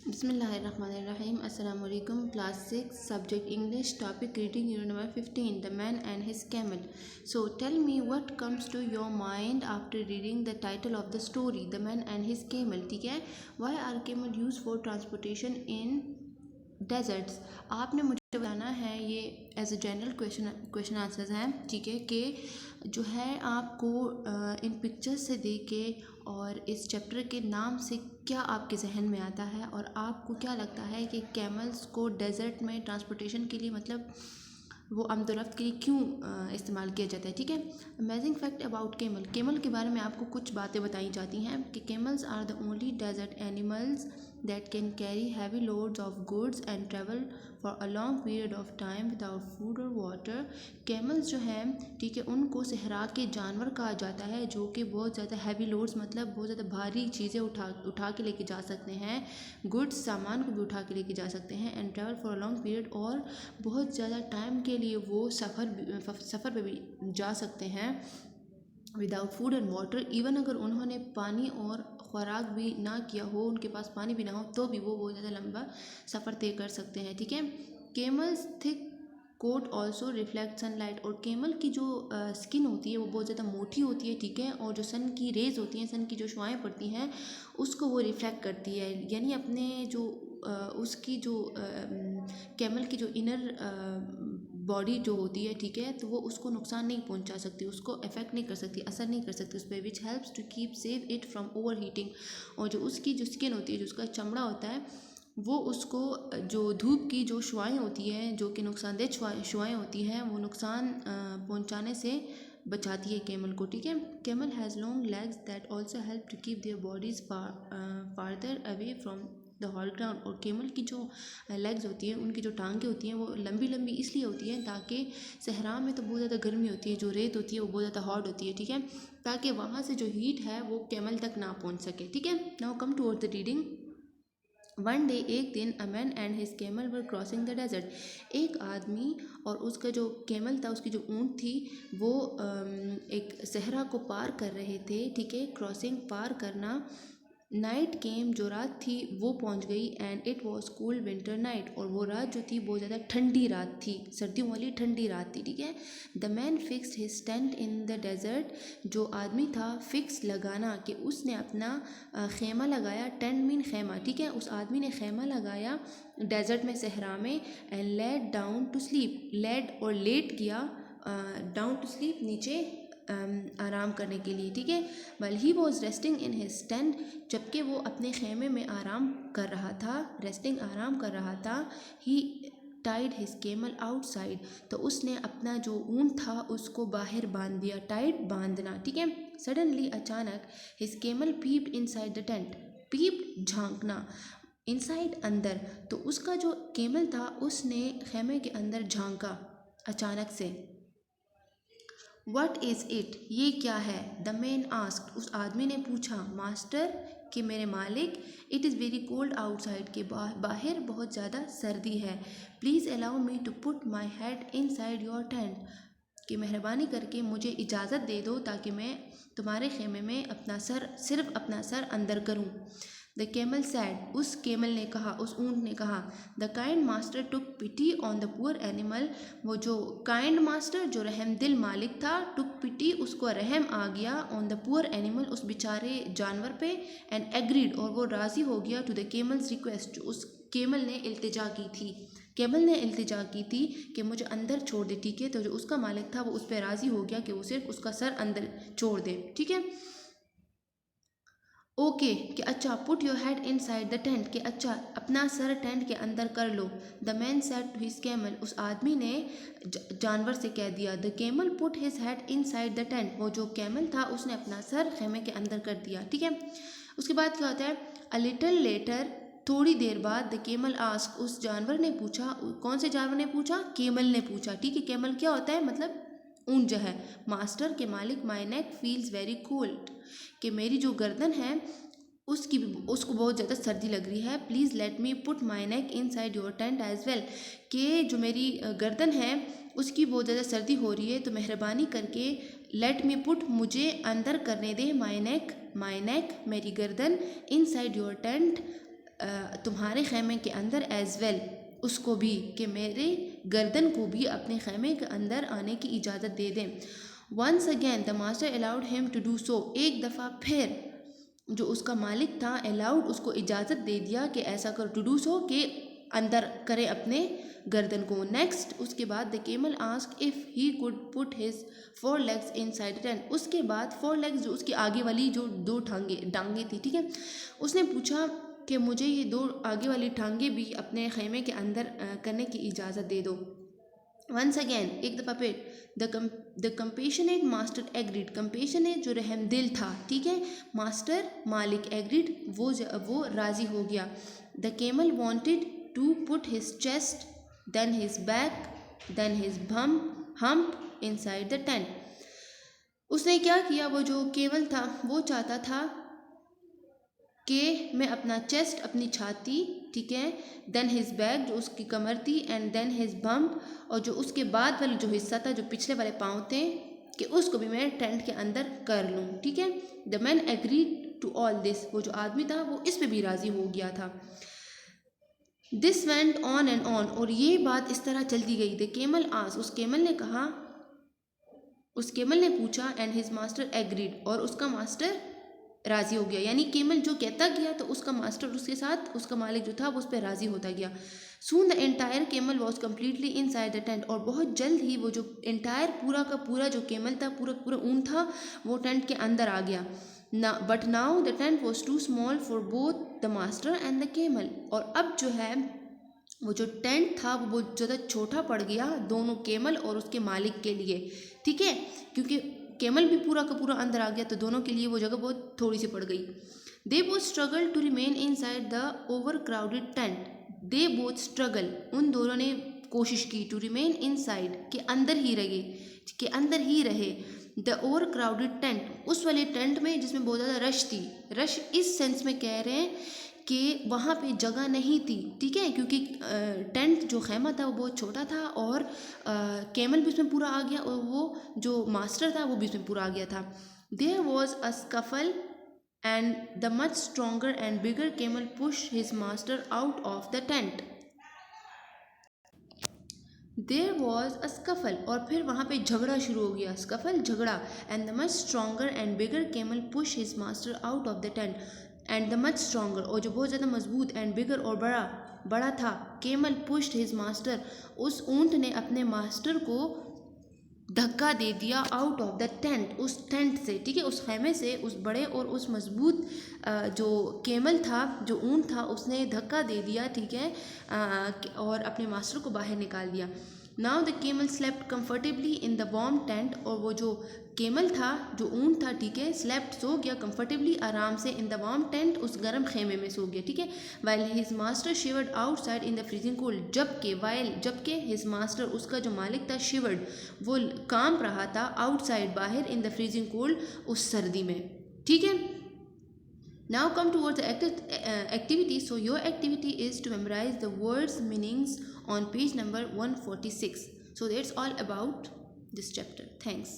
Bismillahirrahmanirrahim. Assalamu alaikum. Class 6 subject English topic reading unit number 15 The Man and His Camel. So tell me what comes to your mind after reading the title of the story The Man and His Camel. ठीक है. Why are camel used for transportation in deserts? आपने मुझे बताना है, ये as a general question answers हैं. ठीक है, कि जो है आपको इन पिक्चर्स से देख के और इस चैप्टर के नाम से क्या आपके जहन में आता है और आपको क्या लगता है कि कैमल्स को डेजर्ट में ट्रांसपोर्टेशन के लिए मतलब वो आमदोरफ्त के लिए क्यों इस्तेमाल किया जाता है. ठीक है. अमेजिंग फैक्ट अबाउट केमल के बारे में आपको कुछ बातें बताई जाती हैं कि camels are the only desert animals that can carry heavy loads of goods and travel for a long period of time without food or water. Camels जो हैं, ठीक है, उनको सहरा के जानवर कहा जाता है जो कि बहुत ज़्यादा हैवी लोड्स मतलब बहुत ज़्यादा भारी चीज़ें उठा के लेके जा सकते हैं, गुड्स सामान को भी उठा के लेके जा सकते हैं, and travel for a long period और बहुत ज़्यादा टाइम के लिए वो सफ़र पे भी जा सकते हैं without food and water. Even अगर उन्होंने पानी और खुराक भी ना किया हो, उनके पास पानी भी ना हो, तो भी वो बहुत ज़्यादा लंबा सफ़र तय कर सकते हैं. ठीक है. Camels thick coat also reflect sunlight. और केमल की जो स्किन होती है वो बहुत ज़्यादा मोटी होती है. ठीक है. और जो सन की रेज होती हैं, सन की जो शुआएँ पड़ती हैं, उसको वो रिफ्लेक्ट करती है. यानी अपने जो उसकी जो कैमल की जो इनर बॉडी जो होती है, ठीक है, तो वो उसको नुकसान नहीं पहुंचा सकती, उसको अफेक्ट नहीं कर सकती, असर नहीं कर सकती उस पर, which helps to keep save it from over heating. और जो उसकी जो स्किन होती है, जो उसका चमड़ा होता है, वो उसको जो धूप की जो शुआएँ होती हैं, जो कि नुकसानदेह शुआएँ होती हैं, वो नुकसान पहुंचाने से बचाती है केमल को. ठीक है. Camel has long legs that also help to keep their bodies farther away from the hall ground. और केमल की जो लेग्स होती हैं, उनकी जो टांगें होती हैं, वो लंबी लंबी इसलिए होती हैं ताकि सहरा में तो बहुत ज़्यादा गर्मी होती है, जो रेत होती है वो बहुत ज़्यादा हॉट होती है. ठीक है. ताकि वहाँ से जो हीट है वो केमल तक ना पहुँच सके. ठीक है. Now come towards the reading. One day, एक दिन, a man and his camel were crossing the desert. एक आदमी और उसका जो कैमल था, उसकी जो ऊँट थी, वो एक सहरा को पार कर रहे थे. ठीक है. क्रॉसिंग पार करना. नाइट केम, जो रात थी वो पहुंच गई, and it was cool winter night. और वो रात जो थी बहुत ज़्यादा ठंडी रात थी, सर्दियों वाली ठंडी रात थी. ठीक है. The man fixed his tent in the desert. जो आदमी था, फिक्स लगाना, कि उसने अपना खेमा लगाया. टेंट मीन खेमा. ठीक है. उस आदमी ने खेमा लगाया डेजर्ट में, सहरा में. And let down to sleep. Let और लेट किया, डाउन टू स्लीप नीचे आराम करने के लिए. ठीक है. Well he was resting in his tent. जबकि वो अपने खेमे में आराम कर रहा था, रेस्टिंग आराम कर रहा था. ही टाइड हिज केमल आउटसाइड. तो उसने अपना जो ऊँट था उसको बाहर बांध दिया. टाइड, बांधना. ठीक है. सडनली, अचानक, his camel peeped inside the tent. Peeped, झांकना, इनसाइड, अंदर. तो उसका जो केमल था उसने खेमे के अंदर झांका अचानक से. What is it? ये क्या है? The man asked. उस आदमी ने पूछा. मास्टर, कि मेरे मालिक. It is very cold outside, के बाहर बहुत ज़्यादा सर्दी है. Please allow me to put my head inside your tent. कि मेहरबानी करके मुझे इजाज़त दे दो ताकि मैं तुम्हारे खेमे में सिर्फ अपना सर अंदर करूं. The camel said. उस केमल ने कहा, उस ऊँट ने कहा. The kind master took pity on the poor animal. वो जो काइंड मास्टर, जो रहम दिल मालिक था, टुक पिटी, उसको रहम आ गया, ऑन द पुअर एनिमल, उस बेचारे जानवर पे. एंड एग्रीड, और वो राज़ी हो गया, टू द केमल्स रिक्वेस्ट. उस केमल ने इल्तिजा की थी. केमल ने इल्तिजा की थी कि मुझे अंदर छोड़ दे. ठीक है. तो जो उसका मालिक था वो उस पर राज़ी हो गया कि वो सिर्फ उसका सर अंदर छोड़ दे. ठीक है. ओके, कि अच्छा, put your head inside the tent, कि अच्छा, अपना सर टेंट के अंदर कर लो. The man said to his camel. उस आदमी ने जानवर से कह दिया. The camel put his head inside the tent. वो जो कैमल था उसने अपना सर खेमे के अंदर कर दिया. ठीक है. उसके बाद क्या होता है? अ लिटल लेटर, थोड़ी देर बाद, द केमल आस्क. उस जानवर ने पूछा. कौन से जानवर ने पूछा? केमल ने पूछा. ठीक है. केमल क्या होता है? मतलब ऊँट जो है. मास्टर, के मालिक, माई नेक फील्स वेरी कोल्ड, कि मेरी जो गर्दन है उसको बहुत ज़्यादा सर्दी लग रही है. Please let me put my neck inside your tent as well. कि जो मेरी गर्दन है उसकी बहुत ज़्यादा सर्दी हो रही है, तो मेहरबानी करके लेट मी पुट, मुझे अंदर करने दे, माई नेक, मेरी गर्दन, इन साइड योर टेंट, तुम्हारे खैमे के अंदर एज वेल, उसको भी, कि मेरे गर्दन को भी अपने खैमे के अंदर आने की इजाज़त दे दें। Once again the master allowed him to do so, एक दफ़ा फिर जो उसका मालिक था अलाउड, उसको इजाज़त दे दिया कि ऐसा कर, टू डू सो, कि अंदर करे अपने गर्दन को। नेक्स्ट उसके बाद the camel ask if he could put his 4 legs inside tent, उसके बाद 4 legs जो उसकी आगे वाली जो 2 टांगे थी, ठीक है, उसने पूछा कि मुझे ये 2 आगे वाली टांगे भी अपने खैमे के अंदर करने की इजाज़त दे दो। वंस अगेन एक दफ़ा फिर the compassionate master agreed, compassionate जो रहमदिल था, ठीक है, मास्टर मालिक एग्रीड, वो राज़ी हो गया। The camel wanted to put his chest, then his back, then his hump inside the tent. उसने क्या किया, वो जो केवल था वो चाहता था कि मैं अपना चेस्ट, अपनी छाती, ठीक है, देन हिज बैक जो उसकी कमर थी, एंड देन हिज बम्प, और जो उसके बाद वाला जो हिस्सा था, जो पिछले वाले पाँव थे, कि उसको भी मैं टेंट के अंदर कर लूँ, ठीक है। The man agreed to all this, वो जो आदमी था वो इस पे भी राज़ी हो गया था। This went on and on, और ये बात इस तरह चलती गई। द केमल आस, उस केमल ने कहा, उस केमल ने पूछा, एंड हिज मास्टर एग्रीड, और उसका मास्टर राज़ी हो गया। यानी केमल जो कहता गया तो उसका मास्टर उसके साथ, उसका मालिक जो था वो उस पर राज़ी होता गया। Soon the entire camel was completely in side the tent, और बहुत जल्द ही वो जो एंटायर पूरा का पूरा जो केमल था, पूरा ऊन था, वो टेंट के अंदर आ गया। But now the tent was too small for both the master and the camel, और अब जो है वो जो टेंट था वो बहुत ज़्यादा छोटा पड़ गया दोनों केमल और उसके मालिक के लिए, ठीक है, क्योंकि केमल भी पूरा का पूरा अंदर आ गया तो दोनों के लिए वो जगह बहुत थोड़ी सी पड़ गई। They both struggle to remain inside the overcrowded tent, they both struggle, उन दोनों ने कोशिश की, टू रिमेन इन साइड, के अंदर ही रहे, द ओवर क्राउडेड टेंट, उस वाले टेंट में जिसमें बहुत ज़्यादा रश थी। रश इस सेंस में कह रहे हैं कि वहाँ पे जगह नहीं थी, ठीक है, क्योंकि टेंट जो खैमा था वो बहुत छोटा था, और केमल भी उसमें पूरा आ गया, और वो जो मास्टर था वो भी उसमें पूरा आ गया था। There was a scuffle and the much stronger and bigger camel push his master out of the tent. There was a scuffle, और फिर वहाँ पे झगड़ा शुरू हो गया, स्कफल झगड़ा, and the much stronger and bigger camel push his master out of the tent, and the much stronger, और जो बहुत ज़्यादा मजबूत, एंड बिगर और बड़ा था, केमल पुश्ड हिज मास्टर, उस ऊंट ने अपने मास्टर को धक्का दे दिया आउट ऑफ द टेंट, उस टेंट से, ठीक है, उस खैमे से, उस बड़े और उस मजबूत जो केमल था, जो ऊंट था, उसने धक्का दे दिया, ठीक है, और अपने मास्टर को बाहर निकाल दिया। Now the camel slept comfortably in the warm tent, और वो जो केमल था, जो ऊंट था, ठीक है, स्लेप्ट, सो गया, कंफर्टेबली, आराम से, इन द वार्म टेंट, उस गर्म खेमे में सो गया, ठीक है। While his master शिवर्ड outside in the freezing cold, जबकि हिज मास्टर, उसका जो मालिक था, शिवर्ड, वो कांप रहा था, आउटसाइड, बाहर, इन द फ्रीजिंग कोल्ड, उस सर्दी में, ठीक है। Now come towards the activity. So your activity is to memorize the words meanings on page number 146. So that's all about this chapter. Thanks.